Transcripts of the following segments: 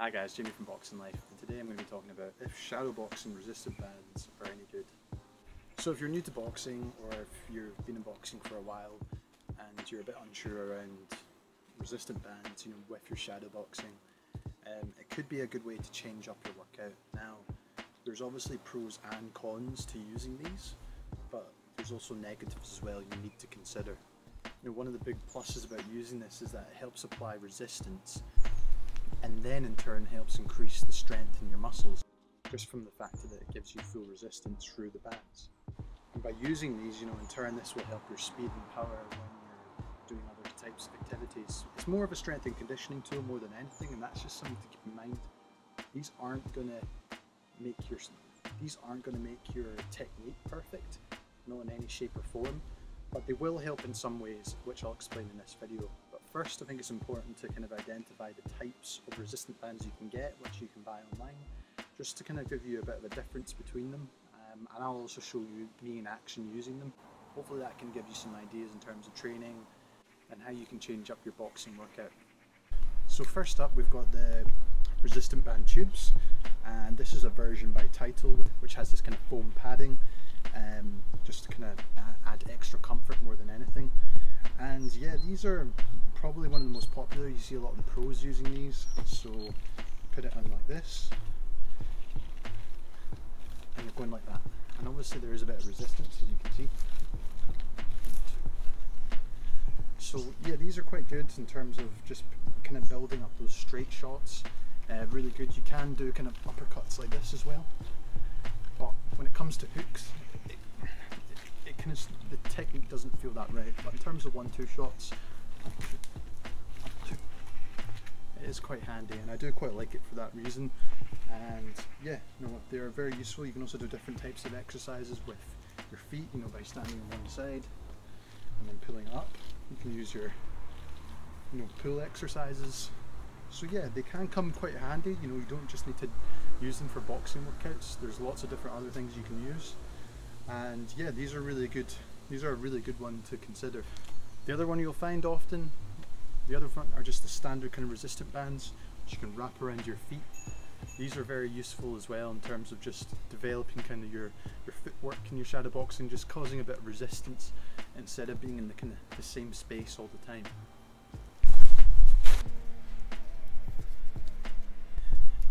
Hi guys, Jamie from Boxing Life, and today I'm going to be talking about if shadowboxing resistant bands are any good. So if you're new to boxing, or if you've been in boxing for a while and you're a bit unsure around resistant bands, with your shadowboxing, it could be a good way to change up your workout. Now, there's obviously pros and cons to using these, but there's also negatives as well you need to consider. One of the big pluses about using this is that it helps apply resistance, and then in turn helps increase the strength in your muscles, just from the fact that it gives you full resistance through the bands. And by using these, in turn this will help your speed and power when you're doing other types of activities. It's more of a strength and conditioning tool more than anything, and that's just something to keep in mind. These aren't gonna make your technique perfect, not in any shape or form, but they will help in some ways, which I'll explain in this video. But first, I think it's important to kind of identify the types of resistant bands you can get, which you can buy online, just to kind of give you a bit of a difference between them. And I'll also show you me in action using them. Hopefully that can give you some ideas in terms of training and how you can change up your boxing workout. So first up, we've got the resistant band tubes, and this is a version by Title, which has this kind of foam padding, just to kind of add extra comfort more than anything. And yeah, these are probably one of the most popular. You see a lot of the pros using these. So put it on like this, and you're going like that. And obviously there is a bit of resistance, as you can see. So yeah, these are quite good in terms of just kind of building up those straight shots. Really good. You can do kind of uppercuts like this as well. But when it comes to hooks, the technique doesn't feel that right. But in terms of 1-2 shots, it is quite handy, and I do quite like it for that reason. And yeah, they are very useful. You can also do different types of exercises with your feet, by standing on one side and then pulling up. You can use your pull exercises. So yeah, they can come quite handy. You don't just need to use them for boxing workouts. There's lots of different other things you can use. And yeah, these are really good. These are a really good one to consider. The other one you'll find often, the other front, are just the standard kind of resistant bands, which you can wrap around your feet. These are very useful as well in terms of just developing kind of your footwork in your shadowboxing, just causing a bit of resistance instead of being in the kind of the same space all the time.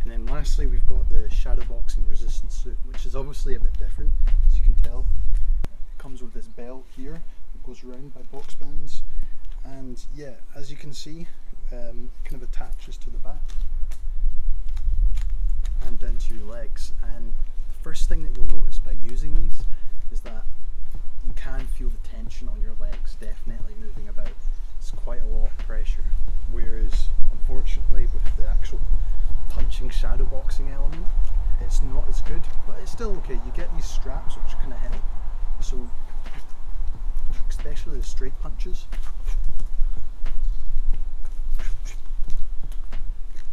And then lastly, we've got the shadowboxing resistance suit, which is obviously a bit different, as you can tell. It comes with this belt here that goes around by BoxBandz, and yeah, as you can see, kind of attaches to the back and down to your legs. And the first thing that you'll notice by using these is that you can feel the tension on your legs definitely moving about. It's quite a lot of pressure, whereas unfortunately with the actual punching shadowboxing element, it's not as good, but it's still okay. You get these straps which kind of help, so especially the straight punches,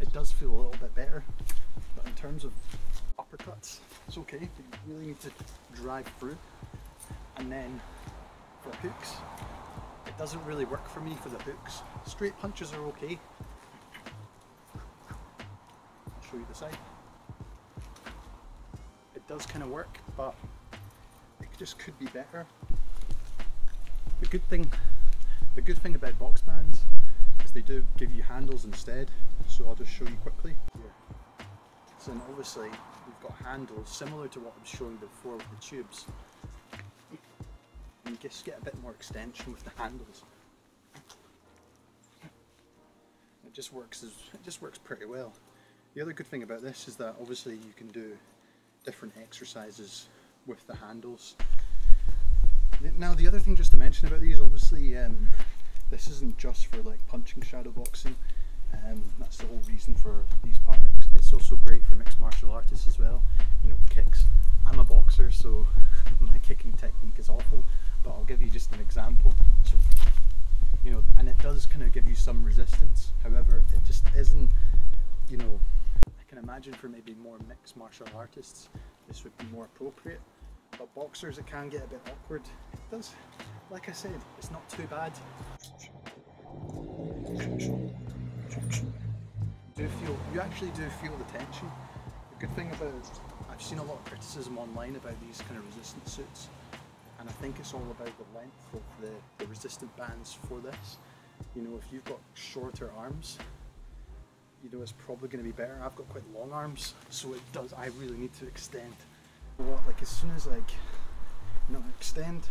it does feel a little bit better. But in terms of uppercuts, it's okay, but you really need to drive through. And then for hooks, it doesn't really work for me for the hooks. Straight punches are okay. Show you the side. It does kind of work, but it just could be better. The good thing about BoxBandz is they do give you handles instead, so I'll just show you quickly here. So obviously we've got handles similar to what I was showing before with the tubes, and you just get a bit more extension with the handles. It just works pretty well. The other good thing about this is that obviously you can do different exercises with the handles. Now the other thing just to mention about these, obviously this isn't just for like punching shadowboxing, that's the whole reason for these parts. It's also great for mixed martial artists as well, kicks. I'm a boxer, so my kicking technique is awful, but I'll give you just an example. So, and it does kind of give you some resistance, however it just isn't, I can imagine for maybe more mixed martial artists this would be more appropriate, but boxers it can get a bit awkward. It does, like I said, it's not too bad. You actually do feel the tension. The good thing about, I've seen a lot of criticism online about these kind of resistance suits, and I think it's all about the length of the resistant bands for this. You know, if you've got shorter arms, you know, it's probably going to be better. I've got quite long arms, so I really need to extend. Like as soon as I extend,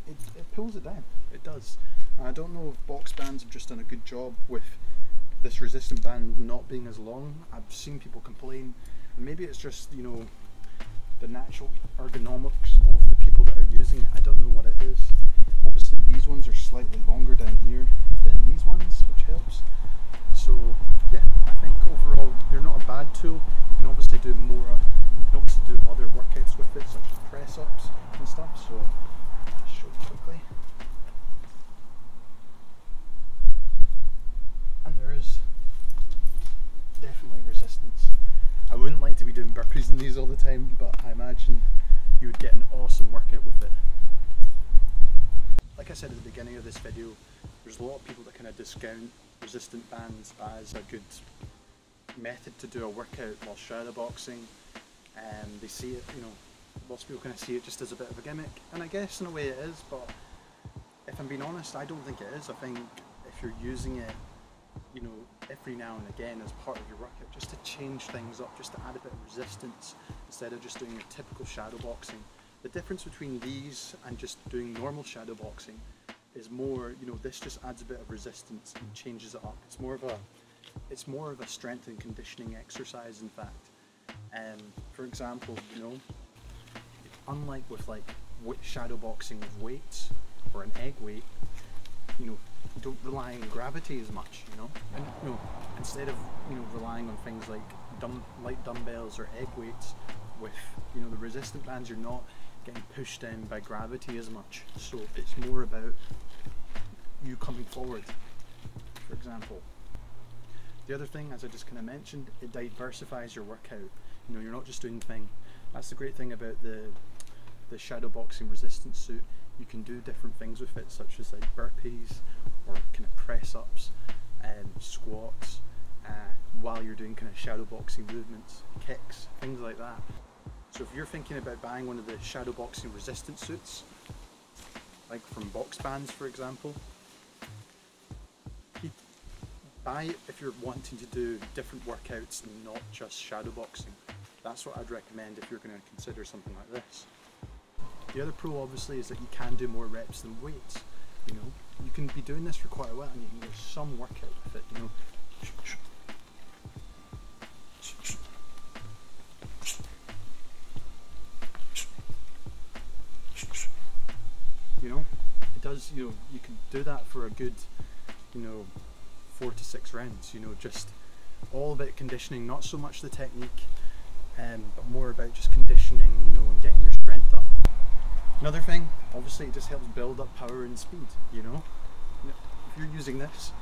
it pulls it down. It does. I don't know if BoxBandz have just done a good job with this resistant band not being as long. I've seen people complain, and maybe it's just, you know, the natural ergonomics of the people that are using it. I don't know what it is. Obviously these ones are slightly longer down here than these ones, which helps. So yeah, I think overall they're not a bad tool. You can obviously do more. You can obviously do other workouts with it, such as press ups and stuff. So I'll show you quickly. And there is definitely resistance. I wouldn't like to be doing burpees in these all the time, but I imagine you would get an awesome workout with it. Like I said at the beginning of this video, there's a lot of people that kind of discount resistant bands as a good method to do a workout while shadowboxing, and they see it, you know, lots of people kind of see it just as a bit of a gimmick, and I guess in a way it is, but if I'm being honest, I don't think it is. I think if you're using it, you know, every now and again as part of your workout, just to change things up, just to add a bit of resistance instead of just doing your typical shadowboxing. The difference between these and just doing normal shadowboxing is more, you know, this just adds a bit of resistance and changes it up. It's more of a strength and conditioning exercise, in fact. For example, you know, unlike with like shadowboxing with weights or an egg weight, you know, you don't rely on gravity as much, you know. And, you know, instead of, you know, relying on things like light dumbbells or egg weights, with, you know, the resistant bands, you're not getting pushed down by gravity as much. So it's more about you coming forward, for example. The other thing, as I just kind of mentioned, it diversifies your workout. You know, you're not just doing the thing. That's the great thing about the shadowboxing resistance suit. You can do different things with it, such as like burpees or kind of press ups and squats while you're doing kind of shadowboxing movements, kicks, things like that. So if you're thinking about buying one of the shadowboxing resistance suits, like from BoxBandz for example, buy it if you're wanting to do different workouts and not just shadowboxing. That's what I'd recommend if you're going to consider something like this. The other pro obviously is that you can do more reps than weights. You know, you can be doing this for quite a while and you can get some workout with it, you know. You know, it does, you know, you can do that for a good, you know, 4 to 6 rounds, you know, just all about conditioning, not so much the technique, but more about just conditioning, you know, and getting your strength up. Another thing, obviously it just helps build up power and speed, you know. If you're using this,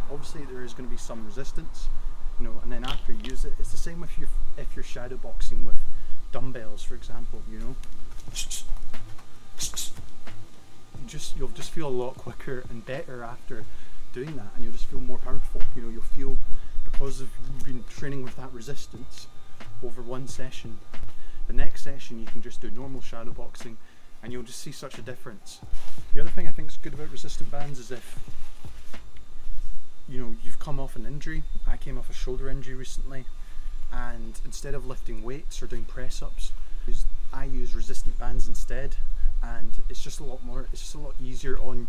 obviously there is going to be some resistance, you know, and then after you use it, it's the same if you're shadowboxing with dumbbells, for example, you know. You'll just feel a lot quicker and better after doing that, and you'll just feel more powerful. You know, you'll feel, because you've been training with that resistance over one session, the next session you can just do normal shadowboxing and you'll just see such a difference. The other thing I think is good about resistant bands is if, you know, you've come off an injury. I came off a shoulder injury recently, and instead of lifting weights or doing press ups, I use resistant bands instead, and it's just a lot easier on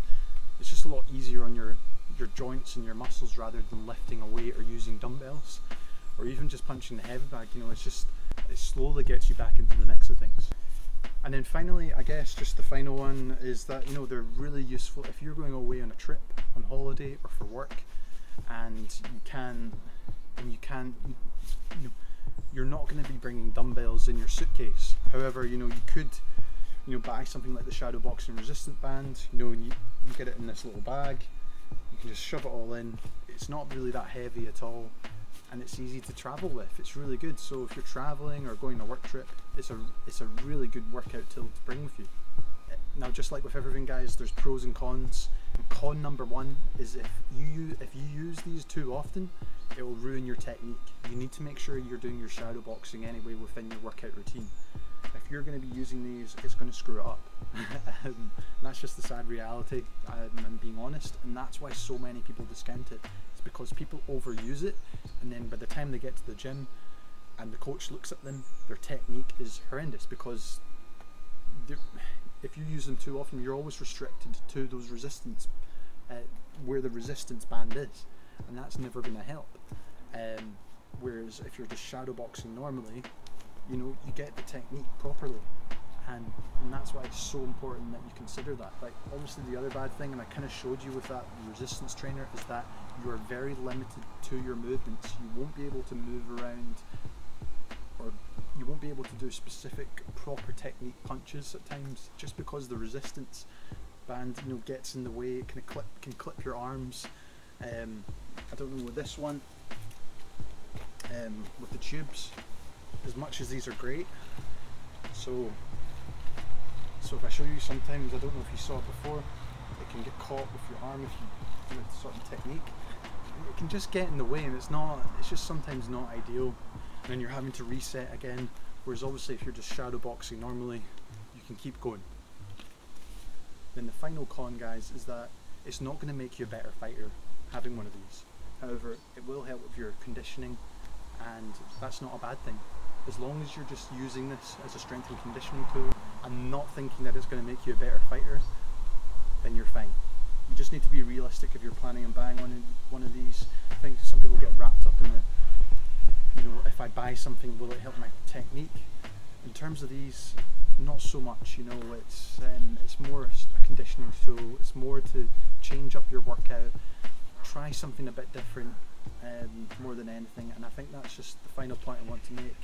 your joints and your muscles rather than lifting a weight or using dumbbells or even just punching the heavy bag. You know, it slowly gets you back into the mix of things. And then finally, I guess just the final one is that, you know, they're really useful if you're going away on a trip, on holiday or for work, and you're not going to be bringing dumbbells in your suitcase. However, you know, you could, you know, buy something like the shadowboxing resistant band. You know, and you get it in this little bag. You can just shove it all in. It's not really that heavy at all, and it's easy to travel with. It's really good. So if you're traveling or going on a work trip, it's a really good workout tool to bring with you. Now, just like with everything, guys, there's pros and cons. Con number one is if you use these too often, it will ruin your technique. You need to make sure you're doing your shadow boxing anyway within your workout routine. If you're going to be using these, it's going to screw it up. That's just the sad reality, I'm being honest, and that's why so many people discount it. It's because people overuse it, and then by the time they get to the gym and the coach looks at them, their technique is horrendous, because if you use them too often, you're always restricted to those resistance, where the resistance band is, and that's never going to help. Whereas if you're just shadow boxing normally, you know, you get the technique properly, and that's why it's so important that you consider that. Like, obviously the other bad thing, and I kind of showed you with that resistance trainer, is that you are very limited to your movements. You won't be able to move around, or you won't be able to do specific proper technique punches at times, just because the resistance band, you know, gets in the way. It can clip your arms. I don't know with this one, with the tubes, as much as these are great, so if I show you, sometimes, I don't know if you saw it before, it can get caught with your arm if you do a certain technique. It can just get in the way, and it's just sometimes not ideal, and then you're having to reset again. Whereas obviously if you're just shadow boxing normally, you can keep going. Then the final con, guys, is that it's not going to make you a better fighter having one of these. However, it will help with your conditioning, and that's not a bad thing. As long as you're just using this as a strength and conditioning tool and not thinking that it's going to make you a better fighter, then you're fine. You just need to be realistic if you're planning on buying one of these. I think some people get wrapped up in the, you know, if I buy something, will it help my technique? In terms of these, not so much. You know, it's more a conditioning tool. It's more to change up your workout, try something a bit different, more than anything. And I think that's just the final point I want to make.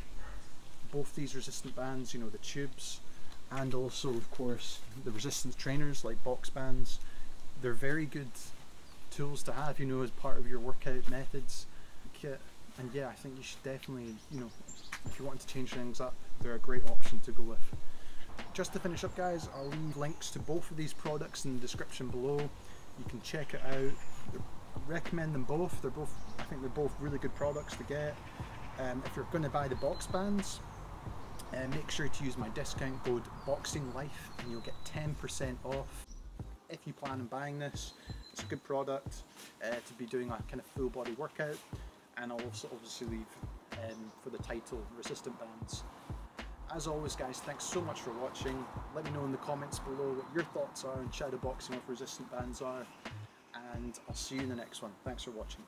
Both these resistant bands, you know, the tubes, and also of course the resistance trainers like BoxBandz, they're very good tools to have, you know, as part of your workout methods kit. And yeah, I think you should definitely, you know, if you want to change things up, they're a great option to go with. Just to finish up, guys, I'll leave links to both of these products in the description below. You can check it out. I recommend them both. I think they're both really good products to get. If you're going to buy the BoxBandz, make sure to use my discount code BOXINGLIFE and you'll get 10% off. If you plan on buying this, it's a good product to be doing a kind of full body workout. And I'll also obviously leave for the title, resistant bands. As always, guys, thanks so much for watching. Let me know in the comments below what your thoughts are on shadow boxing with resistant bands are, and I'll see you in the next one. Thanks for watching.